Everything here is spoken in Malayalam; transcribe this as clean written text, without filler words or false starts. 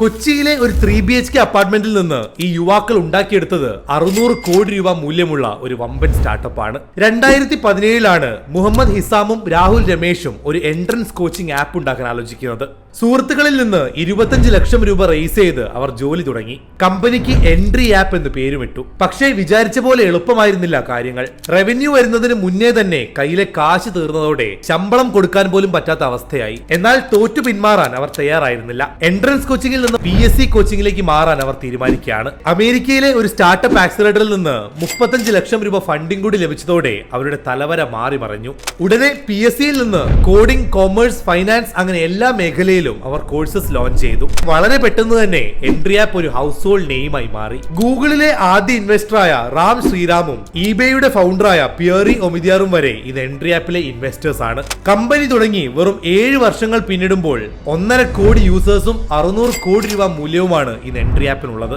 കൊച്ചിയിലെ ഒരു 3BHK അപ്പാർട്ട്മെന്റിൽ നിന്ന് ഈ യുവാക്കൾ ഉണ്ടാക്കിയെടുത്തത് 600 കോടി രൂപ മൂല്യമുള്ള ഒരു വമ്പൻ സ്റ്റാർട്ടപ്പ് ആണ്. 2017 മുഹമ്മദ് ഹിസാമും രാഹുൽ രമേശും ഒരു എൻട്രൻസ് കോച്ചിങ് ആപ്പ് ഉണ്ടാക്കാൻ ആലോചിക്കുന്നത്. സുഹൃത്തുക്കളിൽ നിന്ന് 25 ലക്ഷം രൂപ റേസ് ചെയ്ത് അവർ ജോലി തുടങ്ങി. കമ്പനിക്ക് എൻട്രി ആപ്പ് എന്ന് പേരുമിട്ടു. പക്ഷേ വിചാരിച്ച പോലെ എളുപ്പമായിരുന്നില്ല കാര്യങ്ങൾ. റവന്യൂ വരുന്നതിന് മുന്നേ തന്നെ കയ്യിലെ കാശ് തീർന്നതോടെ ശമ്പളം കൊടുക്കാൻ പോലും പറ്റാത്ത അവസ്ഥയായി. എന്നാൽ തോറ്റു പിന്മാറാൻ അവർ തയ്യാറായിരുന്നില്ല. എൻട്രൻസ് കോച്ചിങ്ങിൽ നിന്ന് PSC കോച്ചിങ്ങിലേക്ക് മാറാൻ അവർ തീരുമാനിക്കുകയാണ്. അമേരിക്കയിലെ ഒരു സ്റ്റാർട്ടപ്പ് ആക്സിലറേറ്ററിൽ നിന്ന് 35 ലക്ഷം രൂപ ഫണ്ടിംഗ് കൂടി ലഭിച്ചതോടെ അവരുടെ തലവര മാറി മറിഞ്ഞു. ഉടനെ PSCയിൽ നിന്ന് കോഡിംഗ്, കോമേഴ്സ്, ഫൈനാൻസ് അങ്ങനെ എല്ലാ മേഖലയിലും അവർ കോഴ്സസ് ലോഞ്ച് ചെയ്തു. വളരെ പെട്ടെന്ന് തന്നെ എൻട്രി ആപ്പ് ഒരു ഹൗസ് ഹോൾഡ് നെയിമായി മാറി. ഗൂഗിളിലെ ആദ്യ ഇൻവെസ്റ്ററായ റാം ശ്രീറാമും ഈബേയുടെ ഫൗണ്ടറായ പിയറി ഒമിദിയാറും വരെ ഇത് എൻട്രി ആപ്പിലെ ഇൻവെസ്റ്റേഴ്സ് ആണ്. കമ്പനി തുടങ്ങി വെറും 7 വർഷങ്ങൾ പിന്നിടുമ്പോൾ 1.5 കോടി യൂസേഴ്സും 600 കോടി രൂപ മൂല്യവുമാണ് ഇത് എൻട്രി ആപ്പിനുള്ളത്.